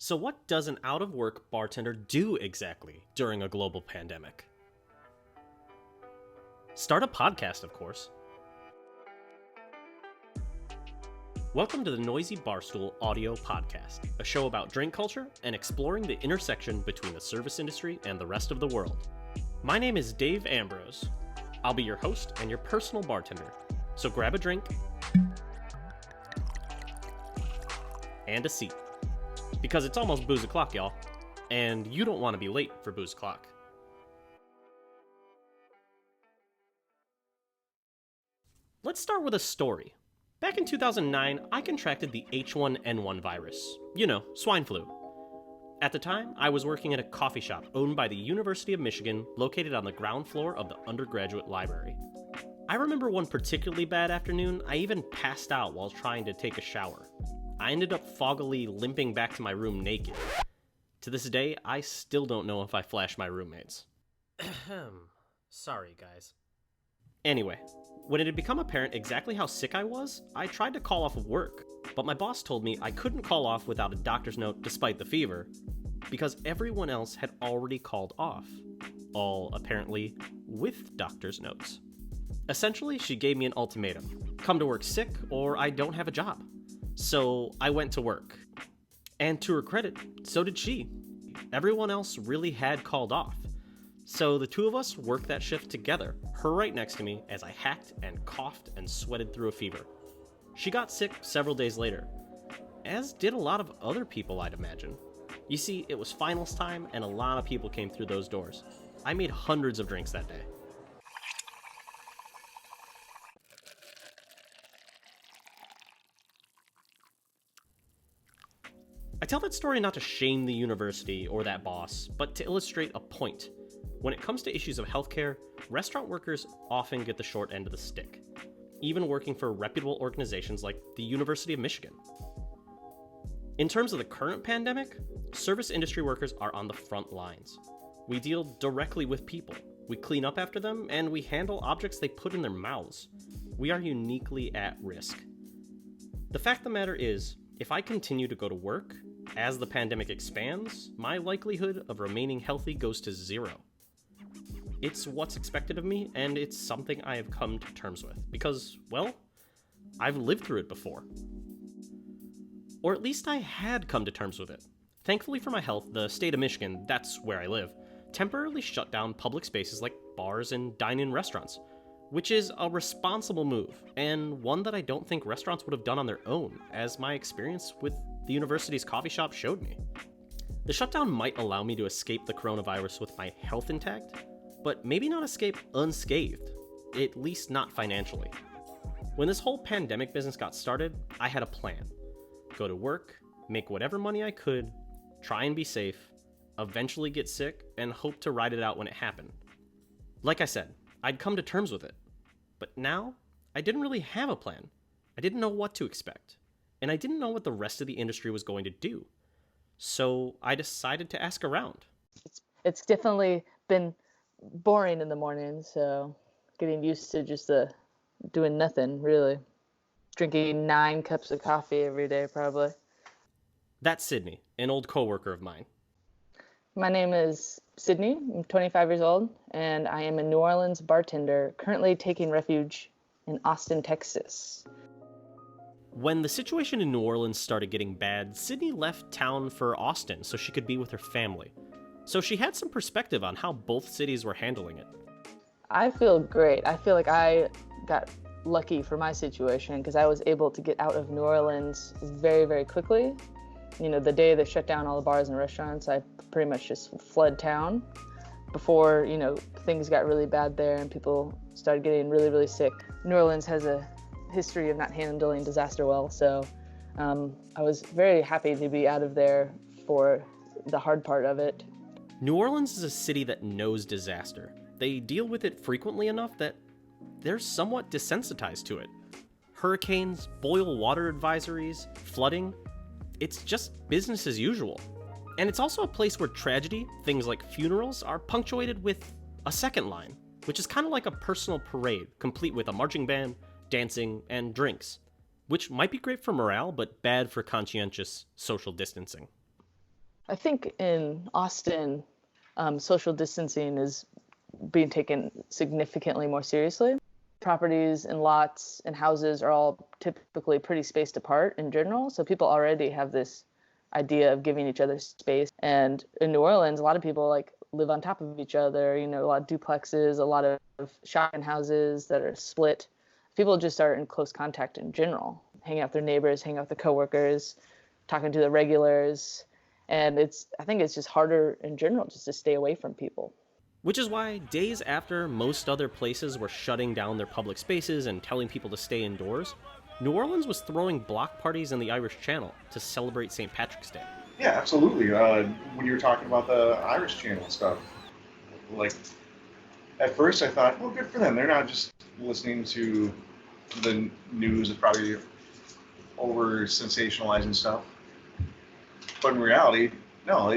So what does an out-of-work bartender do exactly during a global pandemic? Start a podcast, of course. Welcome to the Noisy Barstool audio podcast, a show about drink culture and exploring the intersection between the service industry and the rest of the world. My name is Dave Ambrose. I'll be your host and your personal bartender, so grab a drink and a seat. Because it's almost booze o'clock, y'all, and you don't want to be late for booze o'clock. Let's start with a story. Back in 2009, I contracted the H1N1 virus. You know, swine flu. At the time, I was working at a coffee shop owned by the University of Michigan, located on the ground floor of the undergraduate library. I remember one particularly bad afternoon, I even passed out while trying to take a shower. I ended up foggily limping back to my room naked. To this day, I still don't know if I flashed my roommates. Sorry, guys. Anyway, when it had become apparent exactly how sick I was, I tried to call off of work, but my boss told me I couldn't call off without a doctor's note despite the fever, because everyone else had already called off. All, apparently, with doctor's notes. Essentially, she gave me an ultimatum. Come to work sick, or I don't have a job. So I went to work. And to her credit, so did she. Everyone else really had called off. So the two of us worked that shift together, her right next to me, as I hacked and coughed and sweated through a fever. She got sick several days later, as did a lot of other people, I'd imagine. You see, it was finals time and a lot of people came through those doors. I made hundreds of drinks that day. I tell that story not to shame the university or that boss, but to illustrate a point. When it comes to issues of healthcare, restaurant workers often get the short end of the stick, even working for reputable organizations like the University of Michigan. In terms of the current pandemic, service industry workers are on the front lines. We deal directly with people, we clean up after them, and we handle objects they put in their mouths. We are uniquely at risk. The fact of the matter is, if I continue to go to work, as the pandemic expands, my likelihood of remaining healthy goes to zero. It's what's expected of me, and it's something I have come to terms with, because, well, I've lived through it before. Or at least I had come to terms with it. Thankfully for my health, the state of Michigan, that's where I live, temporarily shut down public spaces like bars and dine-in restaurants, which is a responsible move, and one that I don't think restaurants would have done on their own, as my experience with the university's coffee shop showed me. The shutdown might allow me to escape the coronavirus with my health intact, but maybe not escape unscathed, at least not financially. When this whole pandemic business got started, I had a plan. Go to work, make whatever money I could, try and be safe, eventually get sick, and hope to ride it out when it happened. Like I said, I'd come to terms with it. But now, I didn't really have a plan. I didn't know what to expect. And I didn't know what the rest of the industry was going to do. So I decided to ask around. It's definitely been boring in the morning, so getting used to just doing nothing, really. Drinking 9 cups of coffee every day, probably. That's Sydney, an old coworker of mine. My name is Sydney. I'm 25 years old, and I am a New Orleans bartender, currently taking refuge in Austin, Texas. When the situation in New Orleans started getting bad, Sydney left town for Austin so she could be with her family. So she had some perspective on how both cities were handling it. I feel great. I feel like I got lucky for my situation because I was able to get out of New Orleans very, very quickly. You know, the day they shut down all the bars and restaurants, I pretty much just fled town before, things got really bad there and people started getting really, really sick. New Orleans has a history of not handling disaster well, so I was very happy to be out of there for the hard part of it. New Orleans is a city that knows disaster. They deal with it frequently enough that they're somewhat desensitized to it. Hurricanes, boil water advisories, flooding, it's just business as usual. And it's also a place where tragedy, things like funerals, are punctuated with a second line, which is kind of like a personal parade, complete with a marching band, dancing, and drinks, which might be great for morale, but bad for conscientious social distancing. I think in Austin, social distancing is being taken significantly more seriously. Properties and lots and houses are all typically pretty spaced apart in general. So people already have this idea of giving each other space. And in New Orleans, a lot of people like live on top of each other, a lot of duplexes, a lot of shotgun houses that are split. People just are in close contact in general, hanging out with their neighbors, hanging out with their coworkers, talking to the regulars. And I think it's just harder in general just to stay away from people. Which is why, days after most other places were shutting down their public spaces and telling people to stay indoors, New Orleans was throwing block parties in the Irish Channel to celebrate St. Patrick's Day. Yeah, absolutely. When you were talking about the Irish Channel stuff, like, at first I thought, well, good for them. They're not just listening to the news and probably over sensationalizing stuff. But in reality, no,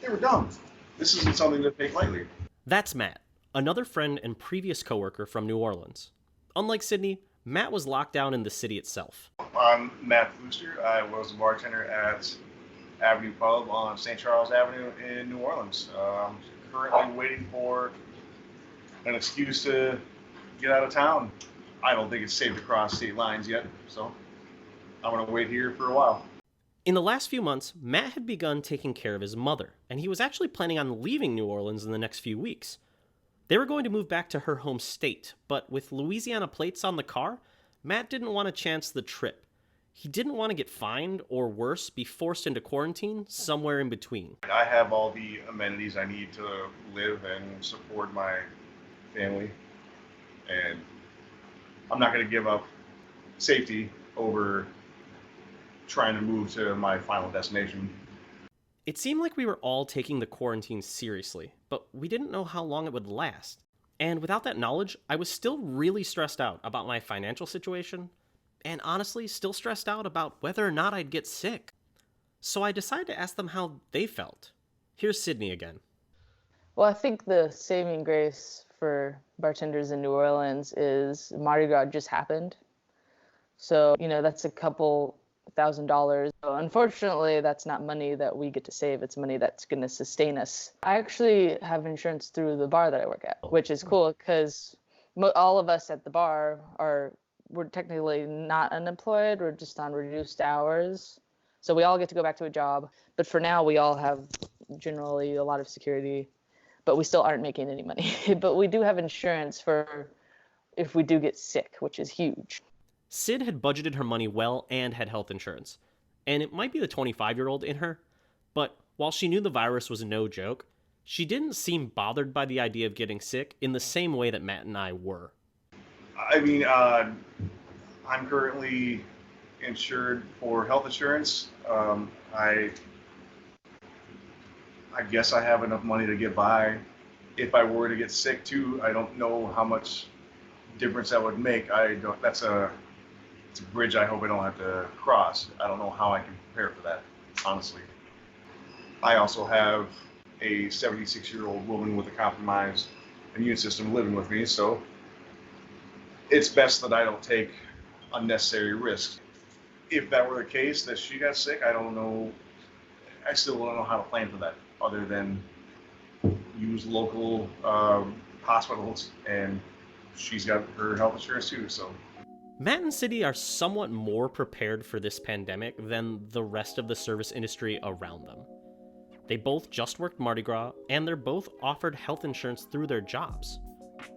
they were dumb. This isn't something to take lightly. That's Matt, another friend and previous coworker from New Orleans. Unlike Sydney, Matt was locked down in the city itself. I'm Matt Brewster. I was a bartender at Avenue Pub on St. Charles Avenue in New Orleans. I'm currently waiting for an excuse to get out of town. I don't think it's safe to cross state lines yet, so I'm going to wait here for a while. In the last few months, Matt had begun taking care of his mother, and he was actually planning on leaving New Orleans in the next few weeks. They were going to move back to her home state, but with Louisiana plates on the car, Matt didn't want to chance the trip. He didn't want to get fined, or worse, be forced into quarantine somewhere in between. I have all the amenities I need to live and support my family, and I'm not going to give up safety over trying to move to my final destination. It seemed like we were all taking the quarantine seriously, but we didn't know how long it would last. And without that knowledge, I was still really stressed out about my financial situation, and honestly, still stressed out about whether or not I'd get sick. So I decided to ask them how they felt. Here's Sydney again. Well, I think the saving grace for bartenders in New Orleans is Mardi Gras just happened. So, that's a couple $1,000. So unfortunately, that's not money that we get to save. It's money that's going to sustain us. I actually have insurance through the bar that I work at, which is cool because all of us at the bar we're technically not unemployed. We're just on reduced hours. So we all get to go back to a job. But for now, we all have generally a lot of security, but we still aren't making any money. But we do have insurance for if we do get sick, which is huge. Sid had budgeted her money well and had health insurance. And it might be the 25-year-old in her, but while she knew the virus was no joke, she didn't seem bothered by the idea of getting sick in the same way that Matt and I were. I mean, I'm currently insured for health insurance. I guess I have enough money to get by. If I were to get sick too, I don't know how much difference that would make. It's a bridge I hope I don't have to cross. I don't know how I can prepare for that, honestly. I also have a 76-year-old woman with a compromised immune system living with me, so it's best that I don't take unnecessary risks. If that were the case, that she got sick, I don't know. I still don't know how to plan for that other than use local hospitals, and she's got her health insurance too, so. Matt and City are somewhat more prepared for this pandemic than the rest of the service industry around them. They both just worked Mardi Gras, and they're both offered health insurance through their jobs.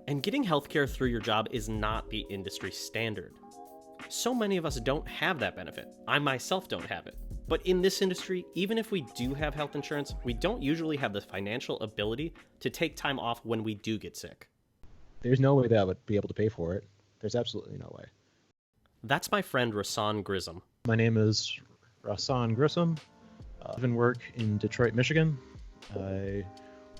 And getting healthcare through your job is not the industry standard. So many of us don't have that benefit. I myself don't have it. But in this industry, even if we do have health insurance, we don't usually have the financial ability to take time off when we do get sick. There's no way that I would be able to pay for it. There's absolutely no way. That's my friend Rasan Grissom. My name is Rasan Grissom. I live and work in Detroit, Michigan. I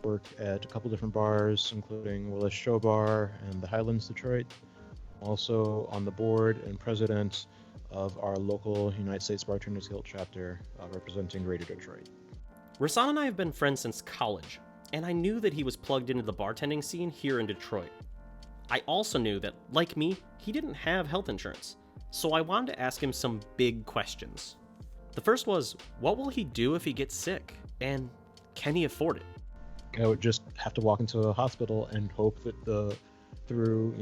work at a couple different bars, including Willis Show Bar and the Highlands, Detroit. I'm also on the board and president of our local United States Bartenders Guild chapter representing Greater Detroit. Rasan and I have been friends since college, and I knew that he was plugged into the bartending scene here in Detroit. I also knew that, like me, he didn't have health insurance, so I wanted to ask him some big questions. The first was, what will he do if he gets sick? And can he afford it? I would just have to walk into a hospital and hope that through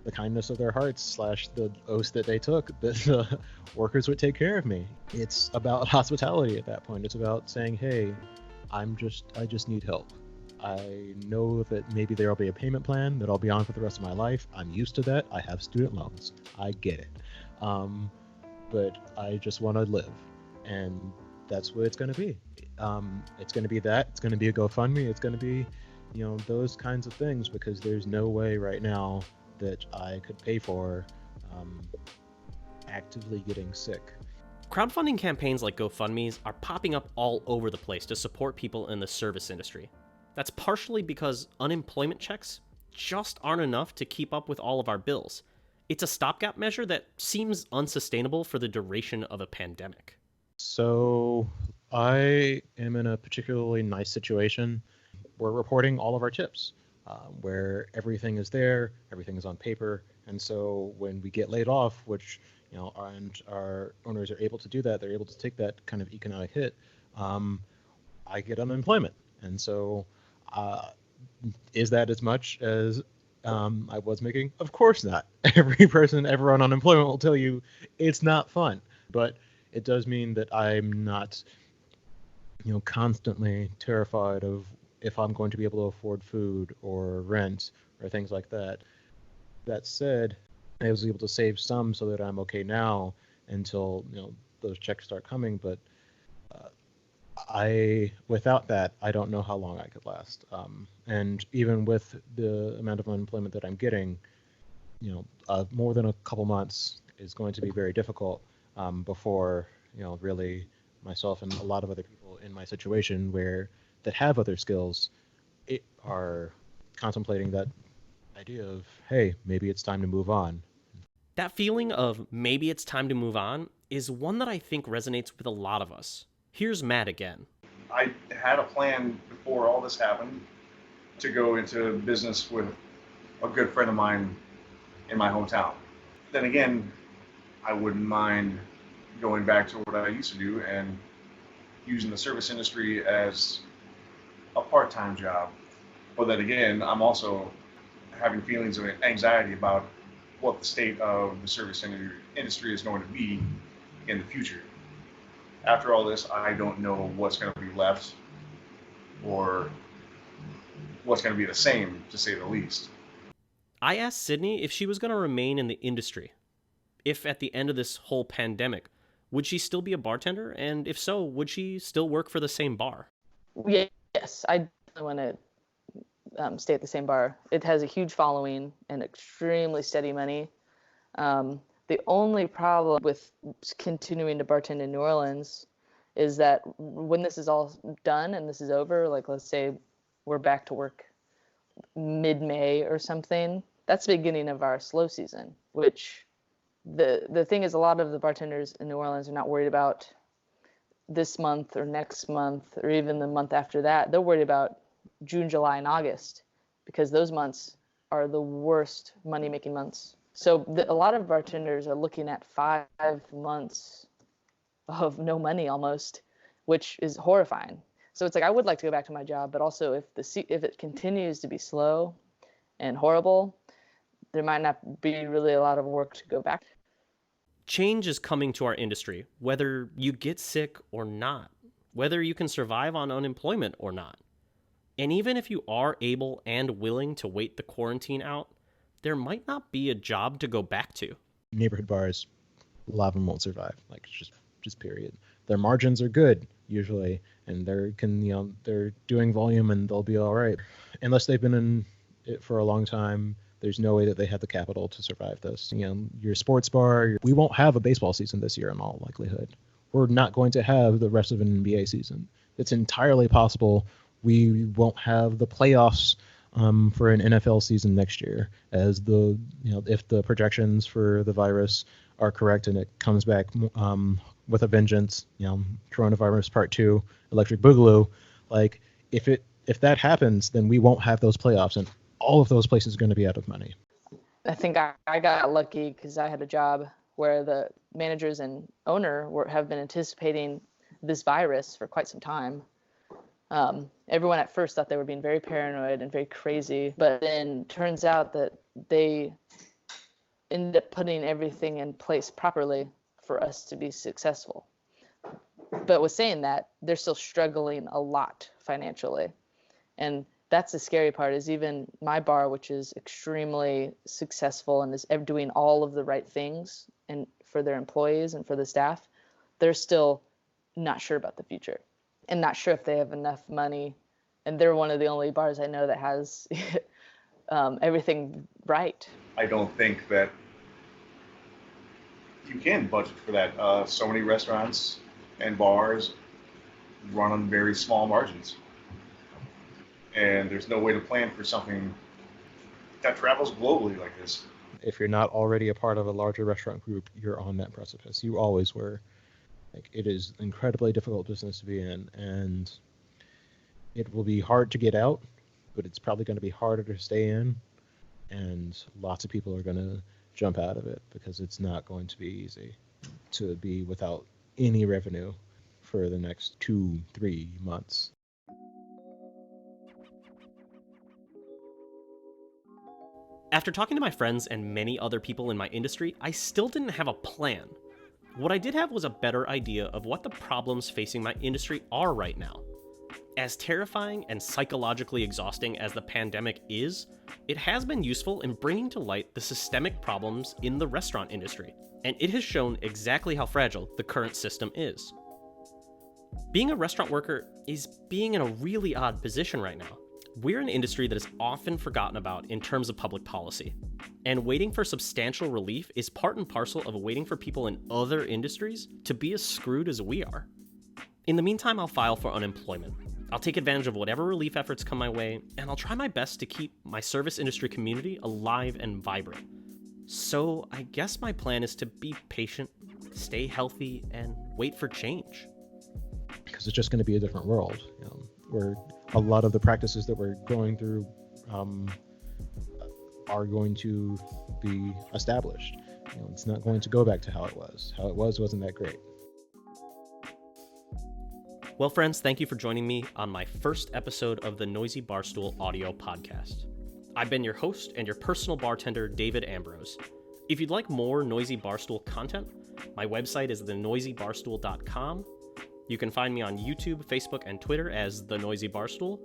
the kindness of their hearts / the oath that they took, that the workers would take care of me. It's about hospitality at that point. It's about saying, hey, I just need help. I know that maybe there'll be a payment plan that I'll be on for the rest of my life. I'm used to that. I have student loans. I get it. But I just want to live. And that's what it's going to be. It's going to be that. It's going to be a GoFundMe. It's going to be, those kinds of things, because there's no way right now that I could pay for actively getting sick. Crowdfunding campaigns like GoFundMes are popping up all over the place to support people in the service industry. That's partially because unemployment checks just aren't enough to keep up with all of our bills. It's a stopgap measure that seems unsustainable for the duration of a pandemic. So I am in a particularly nice situation. We're reporting all of our tips, where everything is there, everything is on paper, and so when we get laid off, which and our owners are able to do that, they're able to take that kind of economic hit. I get unemployment, and so is that as much as I was making? Of course not. Every person ever on unemployment will tell you it's not fun, but it does mean that I'm not, constantly terrified of if I'm going to be able to afford food or rent or things like that. That said, I was able to save some so that I'm okay now until those checks start coming. But without that, I don't know how long I could last. And even with the amount of unemployment that I'm getting, more than a couple months is going to be very difficult before really myself and a lot of other people in my situation that have other skills are contemplating that idea of, hey, maybe it's time to move on. That feeling of maybe it's time to move on is one that I think resonates with a lot of us. Here's Matt again. I had a plan before all this happened to go into business with a good friend of mine in my hometown. Then again, I wouldn't mind going back to what I used to do and using the service industry as a part-time job. But then again, I'm also having feelings of anxiety about what the state of the service industry is going to be in the future. After all this, I don't know what's going to be left or what's going to be the same, to say the least. I asked Sydney if she was going to remain in the industry. If at the end of this whole pandemic, would she still be a bartender? And if so, would she still work for the same bar? Yes, I want to stay at the same bar. It has a huge following and extremely steady money. The only problem with continuing to bartend in New Orleans is that when this is all done and this is over, like let's say we're back to work mid-May or something, that's the beginning of our slow season, which the thing is a lot of the bartenders in New Orleans are not worried about this month or next month or even the month after that. They're worried about June, July, and August, because those months are the worst money-making months. So a lot of bartenders are looking at 5 months of no money almost, which is horrifying. So it's like I would like to go back to my job, but also if it continues to be slow and horrible, there might not be really a lot of work to go back. Change is coming to our industry, whether you get sick or not, whether you can survive on unemployment or not. And even if you are able and willing to wait the quarantine out, there might not be a job to go back to. Neighborhood bars, a lot of them won't survive. Like just period. Their margins are good usually, and they're doing volume and they'll be all right. Unless they've been in it for a long time, there's no way that they have the capital to survive this. Your sports bar, we won't have a baseball season this year in all likelihood. We're not going to have the rest of an NBA season. It's entirely possible we won't have the playoffs for an NFL season next year, as if the projections for the virus are correct and it comes back with a vengeance, coronavirus part 2, electric boogaloo. Like if that happens, then we won't have those playoffs, and all of those places are going to be out of money. I think I got lucky because I had a job where the managers and owner have been anticipating this virus for quite some time. Everyone at first thought they were being very paranoid and very crazy, but then turns out that they ended up putting everything in place properly for us to be successful. But with saying that, they're still struggling a lot financially. And that's the scary part, is even my bar, which is extremely successful and is doing all of the right things and for their employees and for the staff, they're still not sure about the future and not sure if they have enough money. And they're one of the only bars I know that has everything right. I don't think that you can budget for that. So many restaurants and bars run on very small margins. And there's no way to plan for something that travels globally like this. If you're not already a part of a larger restaurant group, you're on that precipice. You always were. Like, it is an incredibly difficult business to be in, and it will be hard to get out, but it's probably going to be harder to stay in, and lots of people are going to jump out of it because it's not going to be easy to be without any revenue for the next 2-3 months. After talking to my friends and many other people in my industry, I still didn't have a plan. What I did have was a better idea of what the problems facing my industry are right now. As terrifying and psychologically exhausting as the pandemic is, it has been useful in bringing to light the systemic problems in the restaurant industry, and it has shown exactly how fragile the current system is. Being a restaurant worker is being in a really odd position right now. We're an industry that is often forgotten about in terms of public policy, and waiting for substantial relief is part and parcel of waiting for people in other industries to be as screwed as we are. In the meantime, I'll file for unemployment. I'll take advantage of whatever relief efforts come my way, and I'll try my best to keep my service industry community alive and vibrant. So I guess my plan is to be patient, stay healthy, and wait for change. Because it's just going to be a different world, where a lot of the practices that we're going through are going to be established. It's not going to go back to how it was. How it was wasn't that great. Well, friends, thank you for joining me on my first episode of the Noisy Barstool audio podcast. I've been your host and your personal bartender, David Ambrose. If you'd like more Noisy Barstool content, my website is thenoisybarstool.com. You can find me on YouTube, Facebook, and Twitter as The Noisy Barstool,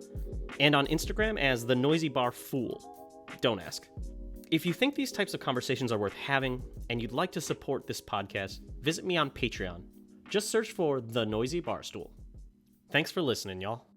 and on Instagram as The Noisy Bar Fool. Don't ask. If you think these types of conversations are worth having, and you'd like to support this podcast, visit me on Patreon. Just search for The Noisy Barstool. Thanks for listening, y'all.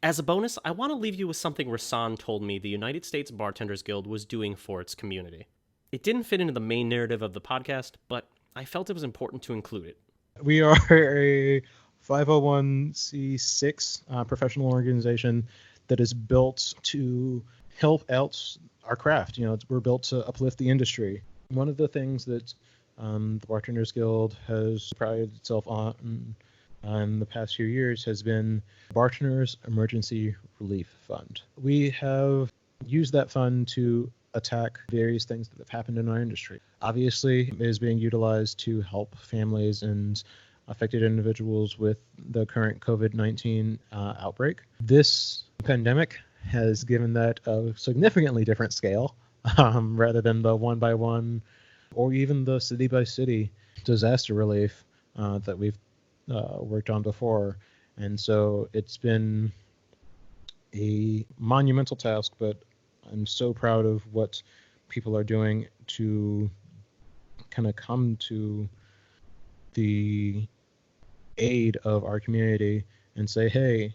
As a bonus, I want to leave you with something Rasan told me the United States Bartenders Guild was doing for its community. It didn't fit into the main narrative of the podcast, but I felt it was important to include it. We are a 501c6 professional organization that is built to help out our craft. We're built to uplift the industry. One of the things that the Bartenders Guild has prided itself on in the past few years has been Bartenders Emergency Relief Fund. We have used that fund to attack various things that have happened in our industry. Obviously, it is being utilized to help families and affected individuals with the current COVID-19 outbreak. This pandemic has given that a significantly different scale, rather than the one-by-one or even the city-by-city disaster relief that we've worked on before. And so it's been a monumental task, but I'm so proud of what people are doing to kind of come to the aid of our community and say, hey,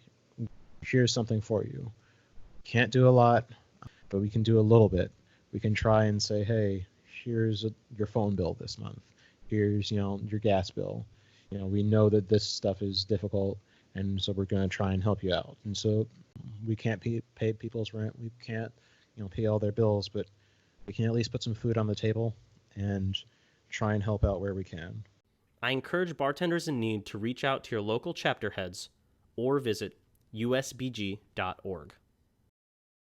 here's something for you. Can't do a lot, but we can do a little bit. We can try and say, hey, here's your phone bill this month. Here's, your gas bill. We know that this stuff is difficult, and so we're going to try and help you out. And so we can't pay people's rent. We can't, pay all their bills, but we can at least put some food on the table and try and help out where we can. I encourage bartenders in need to reach out to your local chapter heads or visit usbg.org.